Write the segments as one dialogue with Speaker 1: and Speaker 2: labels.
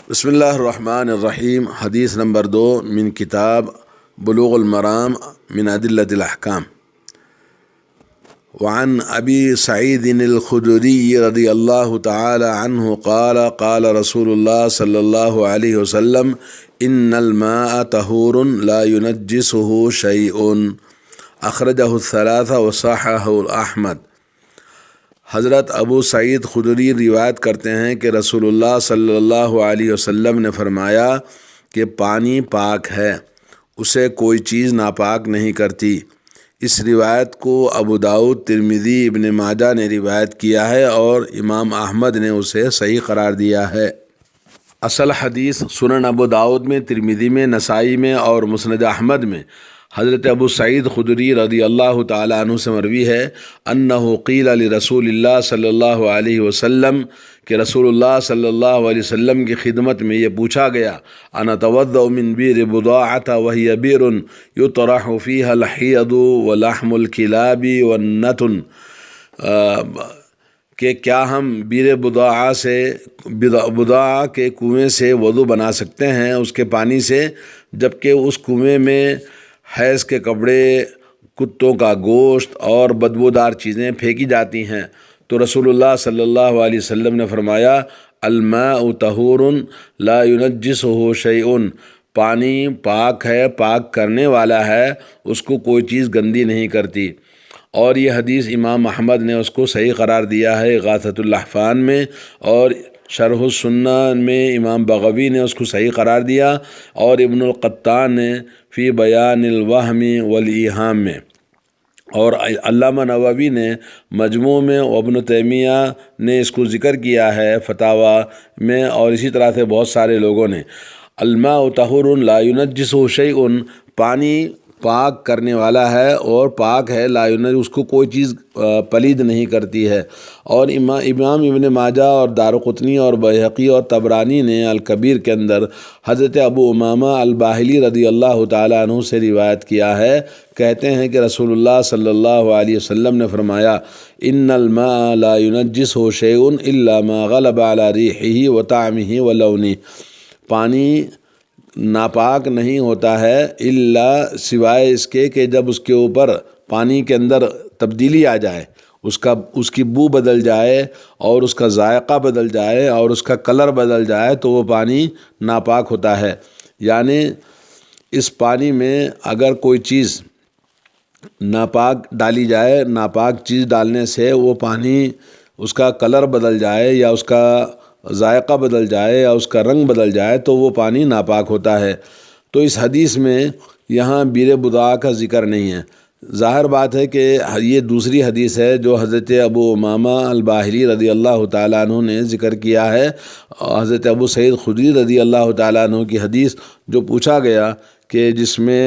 Speaker 1: بسم اللہ الرحمن الرحیم۔ حدیث نمبر 2 من کتاب بلوغ المرام من ادلۃ الاحکام۔ وعن ابی سعید الخدری رضی اللہ تعالی عنہ قال قال رسول اللہ صلی اللہ علیہ وسلم ان الماء طہور لا ينجسه شیء، اخرجہ الثلاثہ وصححہ احمد۔ حضرت ابو سعید خدری روایت کرتے ہیں کہ رسول اللہ صلی اللہ علیہ وسلم نے فرمایا کہ پانی پاک ہے، اسے کوئی چیز ناپاک نہیں کرتی۔ اس روایت کو ابو داؤد، ترمذی، ابن ماجہ نے روایت کیا ہے اور امام احمد نے اسے صحیح قرار دیا ہے۔ اصل حدیث سنن ابو داؤد میں، ترمذی میں، نسائی میں اور مسند احمد میں حضرت ابو سعید خدری رضی اللہ تعالیٰ عنہ سے مروی ہے انہ قیل لرسول اللہ صلی اللہ علیہ وسلم کہ رسول اللہ صلی اللہ علیہ وسلم کی خدمت میں یہ پوچھا گیا انا اتوضأ من بئر بضاعة وهي بئر يطرح فيها الحيض ولحم الكلاب والنتن، کہ کیا ہم بئر بضاعہ کے کنویں سے وضو بنا سکتے ہیں اس کے پانی سے، جبکہ اس کنویں میں حیض کے کپڑے، کتوں کا گوشت اور بدبودار چیزیں پھینکی جاتی ہیں؟ تو رسول اللہ صلی اللہ علیہ وسلم نے فرمایا الماء طہور لا ينجسه شیء، پانی پاک ہے، پاک کرنے والا ہے، اس کو کوئی چیز گندی نہیں کرتی۔ اور یہ حدیث امام احمد نے اس کو صحیح قرار دیا ہے اغاثۃ الاحفان میں، اور شرح السنہ میں امام بغوی نے اس کو صحیح قرار دیا، اور ابن القطان نے فی بیان الوہم والایہام میں، اور علامہ نووی نے مجموع میں، ابن تیمیہ نے اس کو ذکر کیا ہے فتاوی میں، اور اسی طرح سے بہت سارے لوگوں نے۔ الماء طہور لا ينجسه شیء، پانی پاک کرنے والا ہے اور پاک ہے، لا ينجس، اس کو کوئی چیز پلید نہیں کرتی ہے۔ اور امام ابن ماجہ اور دارقطنی اور بیہقی اور طبرانی نے الکبیر کے اندر حضرت ابو امامہ الباہلی رضی اللہ تعالیٰ عنہ سے روایت کیا ہے، کہتے ہیں کہ رسول اللہ صلی اللہ علیہ وسلم نے فرمایا ان الماء لا ينجسه شیء الا ما غلب على ریحہ وطعمہ ولونہ، پانی ناپاک نہیں ہوتا ہے الا سوائے اس کے کہ جب اس کے اوپر پانی کے اندر تبدیلی آ جائے، اس کی بو بدل جائے اور اس کا ذائقہ بدل جائے اور اس کا کلر بدل جائے تو وہ پانی ناپاک ہوتا ہے۔ یعنی اس پانی میں اگر کوئی چیز ناپاک ڈالی جائے، ناپاک چیز ڈالنے سے وہ پانی، اس کا کلر بدل جائے یا اس کا ذائقہ بدل جائے یا اس کا رنگ بدل جائے تو وہ پانی ناپاک ہوتا ہے۔ تو اس حدیث میں یہاں بئر بضاعہ کا ذکر نہیں ہے۔ ظاہر بات ہے کہ یہ دوسری حدیث ہے جو حضرت ابو امامہ الباہلی رضی اللہ تعالیٰ عنہ نے ذکر کیا ہے، حضرت ابو سعید خدری رضی اللہ تعالیٰ عنہ کی حدیث جو پوچھا گیا کہ جس میں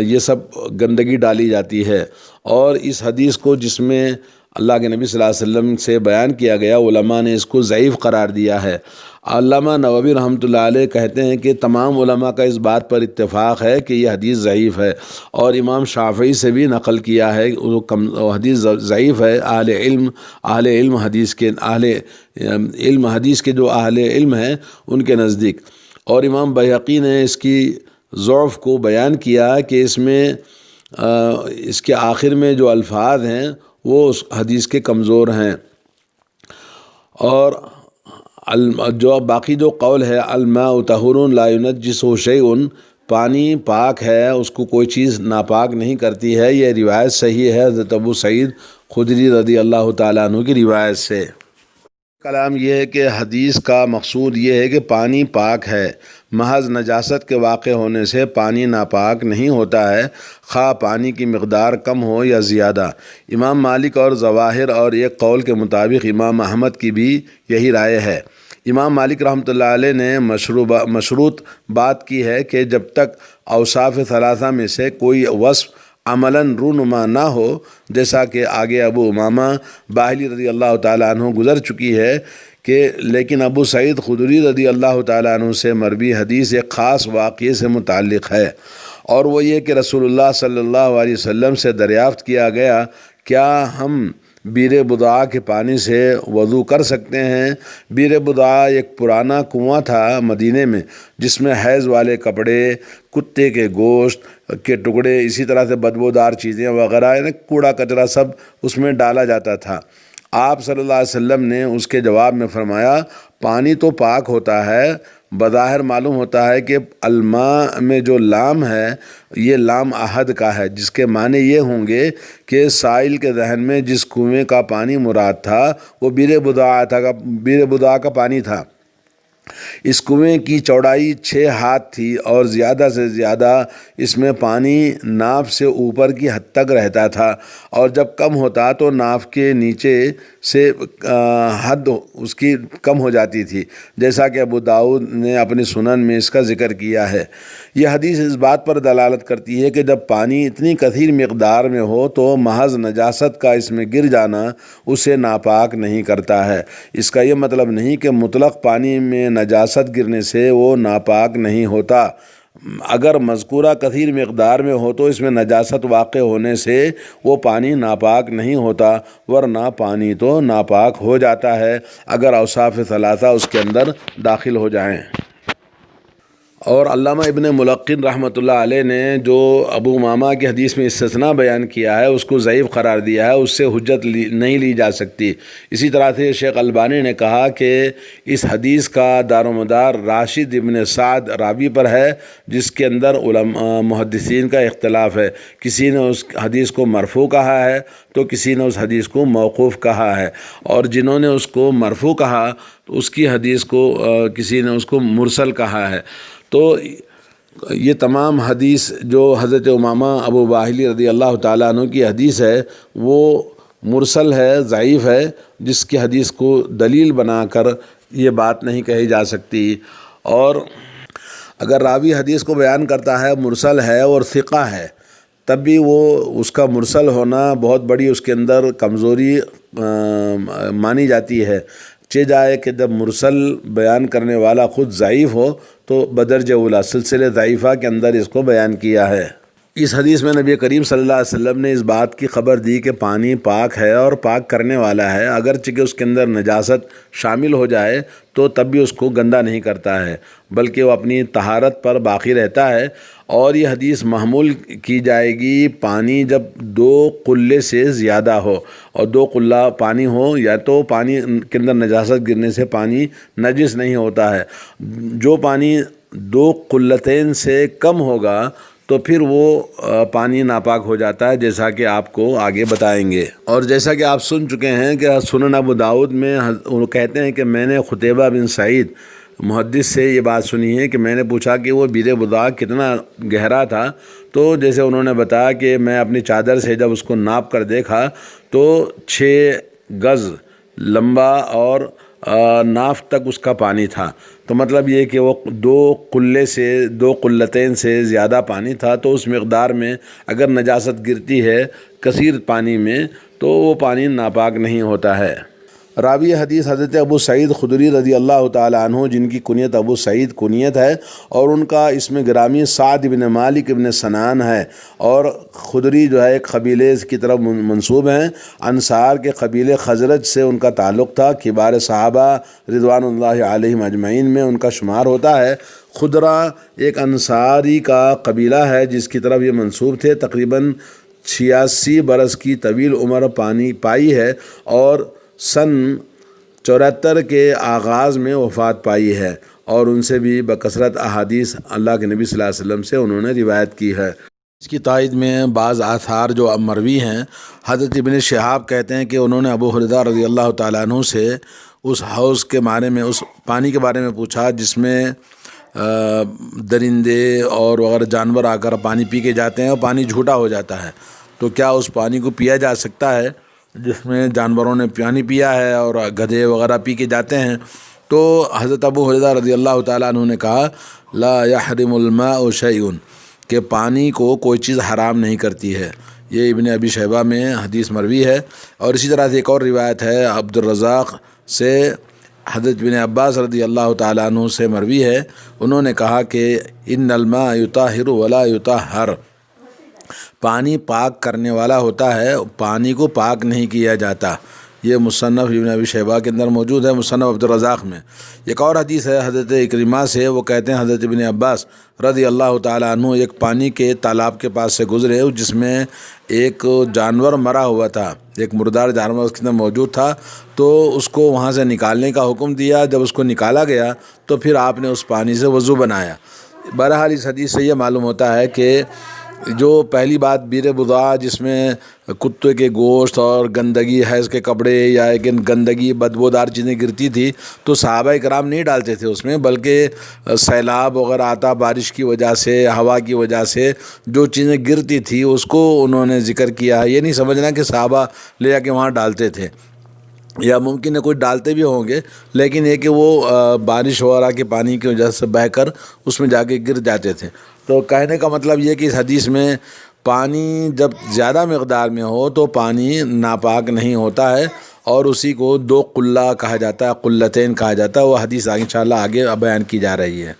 Speaker 1: یہ سب گندگی ڈالی جاتی ہے، اور اس حدیث کو جس میں اللہ کے نبی صلی اللہ علیہ وسلم سے بیان کیا گیا، علماء نے اس کو ضعیف قرار دیا ہے۔ علامہ نووی رحمۃ اللہ علیہ کہتے ہیں کہ تمام علماء کا اس بات پر اتفاق ہے کہ یہ حدیث ضعیف ہے، اور امام شافعی سے بھی نقل کیا ہے وہ حدیث ضعیف ہے۔ اہل علم حدیث کے جو اہل علم ہیں ان کے نزدیک، اور امام بیہقی نے اس کی ضعف کو بیان کیا کہ اس میں اس کے آخر میں جو الفاظ ہیں وہ اس حدیث کے کمزور ہیں، اور جو باقی جو قول ہے الماء طہور لا ينجسه شیء، پانی پاک ہے، اس کو کوئی چیز ناپاک نہیں کرتی ہے، یہ روایت صحیح ہے حضرت ابو سعید خدری رضی اللہ تعالیٰ عنہ کی روایت سے۔ کلام یہ ہے کہ حدیث کا مقصود یہ ہے کہ پانی پاک ہے، محض نجاست کے واقع ہونے سے پانی ناپاک نہیں ہوتا ہے، خواہ پانی کی مقدار کم ہو یا زیادہ۔ امام مالک اور ظواہر اور ایک قول کے مطابق امام احمد کی بھی یہی رائے ہے۔ امام مالک رحمۃ اللہ علیہ نے مشروط بات کی ہے کہ جب تک اوصاف ثلاثہ میں سے کوئی وصف عملاً رونما نہ ہو، جیسا کہ آگے ابو امامہ باہلی رضی اللہ تعالیٰ عنہ گزر چکی ہے، کہ لیکن ابو سعید خدری رضی اللہ تعالیٰ عنہ سے مروی حدیث ایک خاص واقعے سے متعلق ہے، اور وہ یہ کہ رسول اللہ صلی اللہ علیہ وسلم سے دریافت کیا گیا کیا ہم بیر بضاع کے پانی سے وضو کر سکتے ہیں۔ بیر بضاع ایک پرانا کنواں تھا مدینے میں، جس میں حیض والے کپڑے، کتے کے گوشت کے ٹکڑے، اسی طرح سے بدبودار چیزیں وغیرہ، یعنی کوڑا کچرا سب اس میں ڈالا جاتا تھا۔ آپ صلی اللہ علیہ وسلم نے اس کے جواب میں فرمایا، پانی تو پاک ہوتا ہے، بظاہر معلوم ہوتا ہے کہ الماء میں جو لام ہے یہ لام عہد کا ہے، جس کے معنی یہ ہوں گے کہ سائل کے ذہن میں جس کنویں کا پانی مراد تھا وہ بیر بضاع کا پانی تھا۔ اس کنویں کی چوڑائی 6 ہاتھ تھی اور زیادہ سے زیادہ اس میں پانی ناف سے اوپر کی حد تک رہتا تھا، اور جب کم ہوتا تو ناف کے نیچے سے حد اس کی کم ہو جاتی تھی، جیسا کہ ابو داؤد نے اپنی سنن میں اس کا ذکر کیا ہے۔ یہ حدیث اس بات پر دلالت کرتی ہے کہ جب پانی اتنی کثیر مقدار میں ہو تو محض نجاست کا اس میں گر جانا اسے ناپاک نہیں کرتا ہے۔ اس کا یہ مطلب نہیں کہ مطلق پانی میں نجاست گرنے سے وہ ناپاک نہیں ہوتا۔ اگر مذکورہ کثیر مقدار میں ہو تو اس میں نجاست واقع ہونے سے وہ پانی ناپاک نہیں ہوتا، ورنہ پانی تو ناپاک ہو جاتا ہے اگر اوصاف ثلاثہ اس کے اندر داخل ہو جائیں۔ اور علامہ ابن ملقن رحمۃ اللہ علیہ نے جو ابو امامہ کی حدیث میں استثناء بیان کیا ہے اس کو ضعیف قرار دیا ہے، اس سے حجت نہیں لی جا سکتی۔ اسی طرح سے شیخ البانی نے کہا کہ اس حدیث کا دار و مدار راشد ابن سعد راوی پر ہے، جس کے اندر محدثین کا اختلاف ہے۔ کسی نے اس حدیث کو مرفوع کہا ہے تو کسی نے اس حدیث کو موقوف کہا ہے، اور جنہوں نے اس کو مرفوع کہا تو اس کی حدیث کو کسی نے اس کو مرسل کہا ہے۔ تو یہ تمام حدیث جو حضرت امامہ ابو باہلی رضی اللہ تعالیٰ عنہ کی حدیث ہے وہ مرسل ہے، ضعیف ہے، جس کی حدیث کو دلیل بنا کر یہ بات نہیں کہی جا سکتی۔ اور اگر راوی حدیث کو بیان کرتا ہے مرسل ہے اور ثقہ ہے، تب بھی وہ اس کا مرسل ہونا بہت بڑی اس کے اندر کمزوری مانی جاتی ہے۔ چہ جائے کہ جب مرسل بیان کرنے والا خود ضعیف ہو تو بدرجہ اولیٰ سلسلے ضعیفہ کے اندر اس کو بیان کیا ہے۔ اس حدیث میں نبی کریم صلی اللہ علیہ وسلم نے اس بات کی خبر دی کہ پانی پاک ہے اور پاک کرنے والا ہے، اگرچہ کہ اس کے اندر نجاست شامل ہو جائے تو تب بھی اس کو گندا نہیں کرتا ہے، بلکہ وہ اپنی طہارت پر باقی رہتا ہے۔ اور یہ حدیث محمول کی جائے گی پانی جب 2 قلے سے زیادہ ہو، اور 2 قلہ پانی ہو، یا تو پانی کے اندر نجاست گرنے سے پانی نجس نہیں ہوتا ہے۔ جو پانی 2 قلتین سے کم ہوگا تو پھر وہ پانی ناپاک ہو جاتا ہے، جیسا کہ آپ کو آگے بتائیں گے۔ اور جیسا کہ آپ سن چکے ہیں کہ سنن ابو داؤد میں وہ کہتے ہیں کہ میں نے قتیبہ بن سعید محدث سے یہ بات سنی ہے کہ میں نے پوچھا کہ وہ بیر بضاع کتنا گہرا تھا، تو جیسے انہوں نے بتایا کہ میں اپنی چادر سے جب اس کو ناپ کر دیکھا تو 6 گز لمبا اور ناف تک اس کا پانی تھا۔ تو مطلب یہ کہ وہ 2 قلتین سے زیادہ پانی تھا، تو اس مقدار میں اگر نجاست گرتی ہے کثیر پانی میں تو وہ پانی ناپاک نہیں ہوتا ہے۔ راوی حدیث حضرت ابو سعید خدری رضی اللہ تعالیٰ عنہ، جن کی کنیت ابو سعید کنیت ہے، اور ان کا اسم گرامی سعد بن مالک بن سنان ہے، اور خدری جو ہے ایک قبیلے کی طرف منسوب ہیں۔ انصار کے قبیلے خزرج سے ان کا تعلق تھا، کبار صحابہ رضوان اللہ علیہم اجمعین میں ان کا شمار ہوتا ہے۔ خدرہ ایک انصاری کا قبیلہ ہے جس کی طرف یہ منسوب تھے، تقریباً 86 برس کی طویل عمر پائی ہے، اور سن 74 کے آغاز میں وفات پائی ہے، اور ان سے بھی بکثرت احادیث اللہ کے نبی صلی اللہ علیہ وسلم سے انہوں نے روایت کی ہے۔ اس کی تائید میں بعض آثار جو مروی ہیں، حضرت ابن شہاب کہتے ہیں کہ انہوں نے ابو ہریرہ رضی اللہ تعالیٰ عنہ سے اس حوض کے بارے میں، اس پانی کے بارے میں پوچھا جس میں درندے اور وغیرہ جانور آ کر پانی پی کے جاتے ہیں اور پانی جھوٹا ہو جاتا ہے، تو کیا اس پانی کو پیا جا سکتا ہے جس میں جانوروں نے پانی پیا ہے اور گدھے وغیرہ پی کے جاتے ہیں؟ تو حضرت ابو ہریرہ رضی اللہ تعالیٰ عنہ نے کہا لا يحرم الماء شیء، کہ پانی کو کوئی چیز حرام نہیں کرتی ہے۔ یہ ابن ابی شیبہ میں حدیث مروی ہے، اور اسی طرح سے ایک اور روایت ہے عبد الرزاق سے، حضرت بن عباس رضی اللہ تعالیٰ عنہ سے مروی ہے، انہوں نے کہا کہ ان الماء یطہر ولا یطہر، پانی پاک کرنے والا ہوتا ہے، پانی کو پاک نہیں کیا جاتا۔ یہ مصنف ابن ابی شیبہ کے اندر موجود ہے، مصنف عبدالرزاق میں۔ ایک اور حدیث ہے حضرت اکرمہ سے، وہ کہتے ہیں حضرت ابن عباس رضی اللہ تعالیٰ عنہ ایک پانی کے تالاب کے پاس سے گزرے جس میں ایک جانور مرا ہوا تھا، ایک مردار جانور اس کے اندر موجود تھا، تو اس کو وہاں سے نکالنے کا حکم دیا۔ جب اس کو نکالا گیا تو پھر آپ نے اس پانی سے وضو بنایا۔ بہرحال اس حدیث سے یہ معلوم ہوتا ہے کہ جو پہلی بات بیر بضاع جس میں کتے کے گوشت اور گندگی، حیض کے کپڑے یا گندگی بدبودار چیزیں گرتی تھی تو صحابہ کرام نہیں ڈالتے تھے اس میں، بلکہ سیلاب وغیرہ آتا، بارش کی وجہ سے، ہوا کی وجہ سے جو چیزیں گرتی تھی اس کو انہوں نے ذکر کیا۔ یہ نہیں سمجھنا کہ صحابہ لے جا کے وہاں ڈالتے تھے، یا ممکن ہے کوئی ڈالتے بھی ہوں گے، لیکن یہ کہ وہ بارش وغیرہ کے پانی کی وجہ سے بہہ کر اس میں جا کے گر جاتے تھے۔ تو کہنے کا مطلب یہ کہ اس حدیث میں پانی جب زیادہ مقدار میں ہو تو پانی ناپاک نہیں ہوتا ہے، اور اسی کو 2 قلہ کہا جاتا ہے، قلتین کہا جاتا ہے۔ وہ حدیث انشاءاللہ آگے بیان کی جا رہی ہے۔